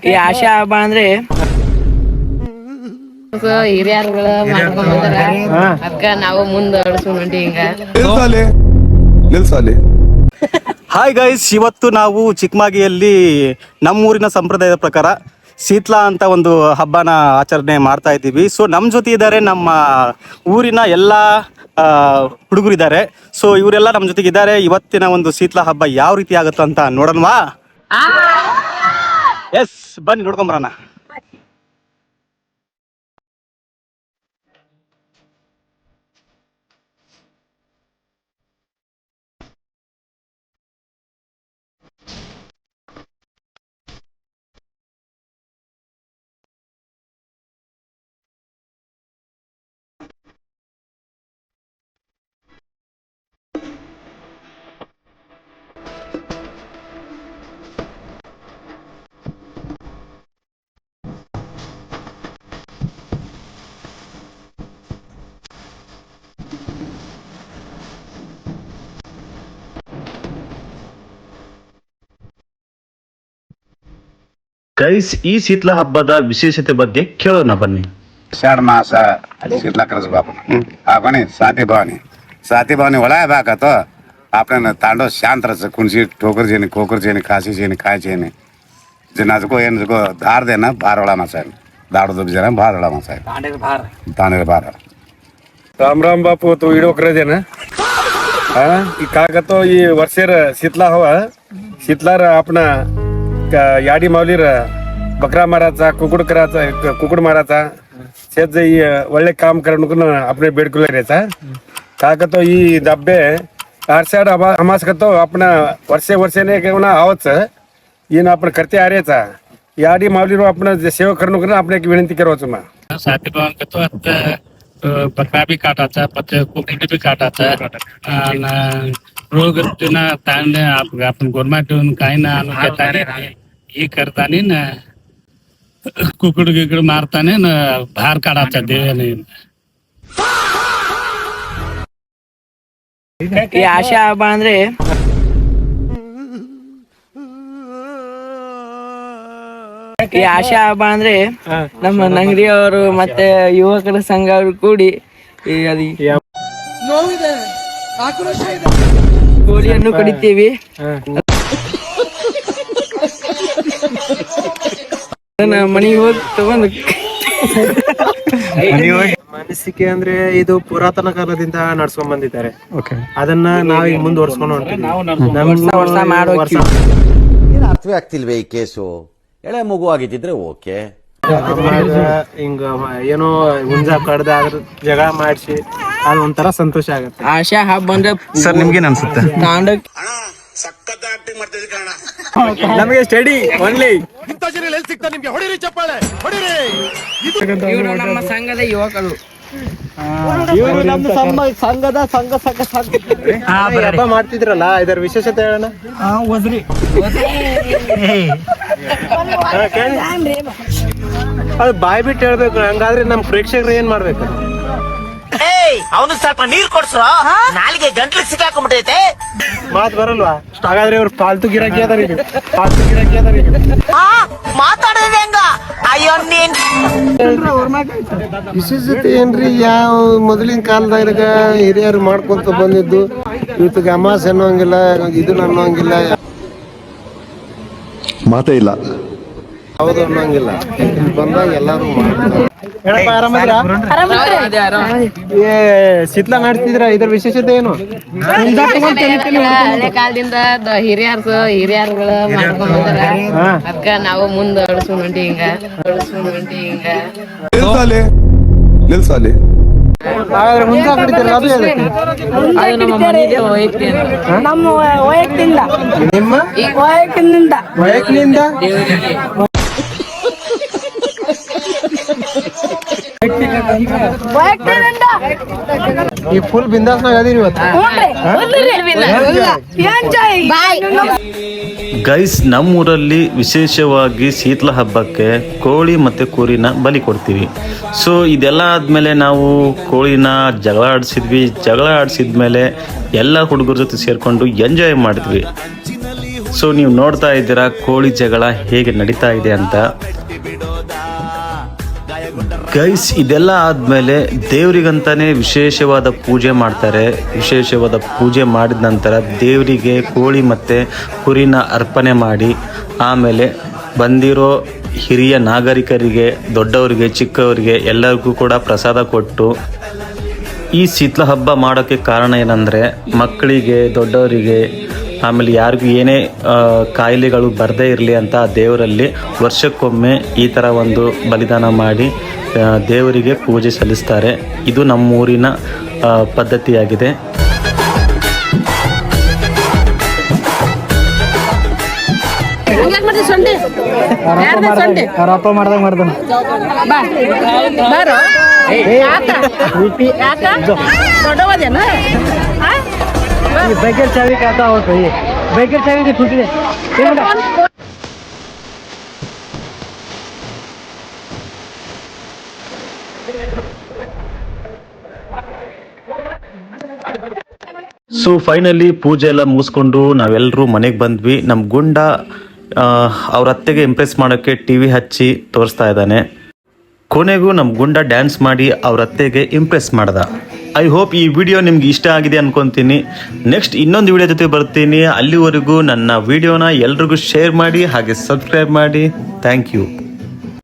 ಈ ಆಶಾ ಹಬ್ಬ ಅಂದ್ರೆ ಹಿರಿಯರುಗಳು ಮಾಡ್ಕೊಂಡ್ ಬಂದಾರ. ಅದಕ್ಕ ನಾವು ಮುಂದುವರ್ಸ್ಕೊಂಡ್ವಿ ಹಿಂಗ. ಹಾಯ್ ಗೈಸ್, ಇವತ್ತು ನಾವು ಚಿಕ್ಕಮಾಗಿಯಲ್ಲಿ ನಮ್ಮೂರಿನ ಸಂಪ್ರದಾಯದ ಪ್ರಕಾರ ಶೀತ್ಲಾ ಅಂತ ಒಂದು ಹಬ್ಬನ ಆಚರಣೆ ಮಾಡ್ತಾ ಇದ್ದೀವಿ. ಸೊ ನಮ್ಮ ಜೊತೆ ಇದ್ದಾರೆ ನಮ್ಮ ಊರಿನ ಎಲ್ಲ ಹುಡುಗರಿದ್ದಾರೆ. ಸೊ ಇವರೆಲ್ಲ ನಮ್ಮ ಜೊತೆಗಿದ್ದಾರೆ. ಇವತ್ತಿನ ಒಂದು ಶೀತ್ಲಾ ಹಬ್ಬ ಯಾವ ರೀತಿ ಆಗುತ್ತೋ ಅಂತ ನೋಡೋಣವಾ? ಎಸ್, ಬನ್ನಿ ನೋಡ್ಕೊಂಬರೋಣ. ಗೈಸ್, ಈ ಶೀತ್ಲಾ ಹಬ್ಬದ ವಿಶೇಷತೆ ಬಗ್ಗೆ ಕೇಳೋಣ ಬನ್ನಿ. आषाढ़ मास शीतला कर बापू आपने साथी भावनी वळा बाका तो आपने तांडो शांत रस कुणसी ठोकर जेने खोकर जेने खासी जेने काय जेने जनाजको एन जको धार देना भारवळा मासा दाडो दब जरा भारवळा मासा तांडे भार राम राम बापू तू व्हिडिओ करे ना की कागतो ಈ ವರ್ಷರ शीतला हवा शीतलार आपणा याडी माऊलीर बकरा माराचा कुकुड माराचा शेत ಒಳ್ಳೆ काम करून आपले बेडकुला द्यायचा कागतो ಈ डब्बे आषाढ अमास करतो आपण वर्षेने केवना आवच येन आपण करते आरेचा याडी माऊलीर आपण सेवा करून आपण एक विनंती करावचं मा साथी भाव करतो आता बकरा भी काटाचा पत्र कुकुड भी काटाचा रोग ताण आपण गोरमा ठेवून काही ना हे करतानी ना कुकुड गिकड मारताने ना बाहेर काढायचा देवाने. ಈ ಆಶಾ ಹಬ್ಬ ಅಂದ್ರೆ ನಮ್ಮ ನಂಗಡಿಯವರು ಮತ್ತೆ ಯುವಕರ ಸಂಘ ಅವರು ಕೂಡಿ ಕೋಳಿಯನ್ನು ಕಡಿತೀವಿ. ಮನೆಗೆ ಹೋಗಿ ತಗೊಂಡು ಮಾನಸಿಕೆ ಅಂದ್ರೆ ಇದು ಪುರಾತನ ಕಾಲದಿಂದ ನಡ್ಸ್ಕೊಂಡ್ ಬಂದಿದ್ದಾರೆ. ಅದನ್ನ ನಾವೀಗ ಮುಂದುವರ್ಸ್ಕೊಂಡು ಅರ್ಥವೇ ಆಗ್ತಿಲ್ವೇ ಈ ಕೇಸು? ಎಳೆ ಮಗು ಆಗಿದ್ದಿದ್ರೆ ಓಕೆ, ಹಿಂಗ ಏನೋ ಹುಂಜ ಕಡ್ದ ಅದ್ರ ಜಗಳ ಮಾಡಿಸಿ ಅದು ಒಂಥರ ಸಂತೋಷ ಆಗುತ್ತೆ. ಆಶಾ ಹಬ್ಬ ಅಂದ್ರೆ ಸರ್ ನಿಮ್ಗೇನ್ ಅನ್ಸುತ್ತೆ? ನಮಗೆ ಸ್ಟಡಿ ಓನ್ಲಿ. ಇವರು ನಮ್ಮ ಸಂಘದ ಯುವಕರು. ಇವರು ನಮ್ಮ ಸಂಘದ ಹಬ್ಬ ಮಾಡ್ತಿದ್ರಲ್ಲ, ಇದರ ವಿಶೇಷತೆ ಹೇಳೋಣ. ಅದು ಬಾಯ್ ಬಿಟ್ಟು ಹೇಳ್ಬೇಕು, ಹಂಗಾದ್ರೆ ನಮ್ ಪ್ರೇಕ್ಷಕರು ಏನ್ ಮಾಡ್ಬೇಕು? ಅವನು ಸ್ವಲ್ಪ ನೀರ್ ಕೊಡ್ಸೋ, ನಾಲಿಗೆ ಗಂಟ್ಲಿಗೆ ಸಿಕ್ಕಾಕೊಂಡ್ಬಿಟ್ಟೈತೆ. ಮಾತ್ ಬರಲ್ವಾ? ಹಾಗಾದ್ರೆ ಇವ್ರು ಪಾಲ್ತು ಗಿರಾಕಿ ಅದಾರ. ಮಾತಾಡೋದು ಹೆಂಗ? ಅಯ್ಯೋ ನೀನ್ ವಿಶೇಷತೆ ಏನ್ರಿ? ಯಾವ ಮೊದಲಿನ ಕಾಲದಾಗ ಹಿರಿಯರು ಮಾಡ್ಕೊಂತ ಬಂದಿದ್ದು, ಇವತ್ತಿಗೆ ಅಮಾಸೆ ಅನ್ನೋಂಗಿಲ್ಲ, ಇದನ್ನ ಅನ್ನೋಂಗಿಲ್ಲ, ಮಾತೇ ಇಲ್ಲ, ಹೌದು ಅನ್ನೋಂಗಿಲ್ಲ. ಬಂದಾಗ ಎಲ್ಲಾರು ಮಾಡ್ತಾರೆ. ಶೀತ್ಲಾ ಮಾಡ್ತಿದ್ರ, ಇದ್ರ ವಿಶೇಷತೆ ಏನು? ಹಳೆ ಕಾಲದಿಂದ ಹಿರಿಯರುಗಳು ಮಾಡ್ಕೊಂಡ್ ಬಂದಾರ. ಅದಕ್ಕ ನಾವು ಮುಂದುವರ್ಸ್ಕೊಂಡ್ವಿ ಹಿಂಗ. ನಿಲ್ಸಾಲಿ ಹಾಗಾದ್ರೆ ಮುಂದೆ ಕಡಿತೀರ, ಅದು ಅದು ನಮ್ಮ ಮನೆಗೆ ವೈಯಕ್ತಿಕ. ನಮ್ಮ ವೈಯಕ್ತಿಂದ ನಿಮ್ಮ ವೈಯಕ್ತಿನಿಂದ ಈ ಫುಲ್ ಬಿಂದಾಸ್ನಾಗ ಅದೀರಿ ಇವತ್ತು. ಗೈಸ್, ನಮ್ಮೂರಲ್ಲಿ ವಿಶೇಷವಾಗಿ ಶೀತ್ಲಾ ಹಬ್ಬಕ್ಕೆ ಕೋಳಿ ಮತ್ತು ಕುರಿನ ಬಲಿ ಕೊಡ್ತೀವಿ. ಸೊ ಇದೆಲ್ಲ ಆದಮೇಲೆ ನಾವು ಕೋಳಿನ ಜಗಳ ಆಡಿಸಿದ್ವಿ. ಜಗಳ ಆಡಿಸಿದ್ಮೇಲೆ ಎಲ್ಲ ಹುಡುಗರ ಜೊತೆ ಸೇರಿಕೊಂಡು ಎಂಜಾಯ್ ಮಾಡಿದ್ವಿ. ಸೊ ನೀವು ನೋಡ್ತಾ ಇದ್ದೀರಾ ಕೋಳಿ ಜಗಳ ಹೇಗೆ ನಡೀತಾ ಇದೆ ಅಂತ. ಗೈಸ್, ಇದೆಲ್ಲ ಆದಮೇಲೆ ದೇವರಿಗಂತಾನೆ ವಿಶೇಷವಾದ ಪೂಜೆ ಮಾಡ್ತಾರೆ. ವಿಶೇಷವಾದ ಪೂಜೆ ಮಾಡಿದ ನಂತರ ದೇವರಿಗೆ ಕೋಳಿ ಮತ್ತು ಕುರಿನ ಅರ್ಪಣೆ ಮಾಡಿ ಆಮೇಲೆ ಬಂದಿರೋ ಹಿರಿಯ ನಾಗರಿಕರಿಗೆ, ದೊಡ್ಡವರಿಗೆ, ಚಿಕ್ಕವರಿಗೆ ಎಲ್ಲರಿಗೂ ಕೂಡ ಪ್ರಸಾದ ಕೊಟ್ಟು ಈ ಶೀತಲ ಹಬ್ಬ ಮಾಡೋಕ್ಕೆ ಕಾರಣ ಏನಂದರೆ ಮಕ್ಕಳಿಗೆ, ದೊಡ್ಡವರಿಗೆ, ಆಮೇಲೆ ಯಾರಿಗೂ ಏನೇ ಕಾಯಿಲೆಗಳು ಬರದೇ ಇರಲಿ ಅಂತ ದೇವರಲ್ಲಿ ವರ್ಷಕ್ಕೊಮ್ಮೆ ಈ ಥರ ಒಂದು ಬಲಿದಾನ ಮಾಡಿ ದೇವರಿಗೆ ಪೂಜೆ ಸಲ್ಲಿಸ್ತಾರೆ. ಇದು ನಮ್ಮೂರಿನ ಪದ್ಧತಿಯಾಗಿದೆ. ಸೊ ಫೈನಲಿ ಪೂಜೆ ಎಲ್ಲ ಮುಗಿಸ್ಕೊಂಡು ನಾವೆಲ್ಲರೂ ಮನೆಗೆ ಬಂದ್ವಿ. ನಮ್ಮ ಗುಂಡ ಅವ್ರ ಅತ್ತೆಗೆ ಇಂಪ್ರೆಸ್ ಮಾಡೋಕ್ಕೆ ಟಿವಿ ಹಚ್ಚಿ ತೋರಿಸ್ತಾ ಇದ್ದಾನೆ. ಕೊನೆಗೂ ನಮ್ಮ ಗುಂಡ ಡ್ಯಾನ್ಸ್ ಮಾಡಿ ಅವ್ರ ಅತ್ತೆಗೆ ಇಂಪ್ರೆಸ್ ಮಾಡ್ದ. ಐ ಹೋಪ್ ಈ ವಿಡಿಯೋ ನಿಮ್ಗೆ ಇಷ್ಟ ಆಗಿದೆ ಅನ್ಕೊತೀನಿ. ನೆಕ್ಸ್ಟ್ ಇನ್ನೊಂದು ವಿಡಿಯೋ ಜೊತೆ ಬರ್ತೀನಿ. ಅಲ್ಲಿವರೆಗೂ ನನ್ನ ವಿಡಿಯೋನ ಎಲ್ರಿಗೂ ಶೇರ್ ಮಾಡಿ ಹಾಗೆ ಸಬ್ಸ್ಕ್ರೈಬ್ ಮಾಡಿ. Thank you.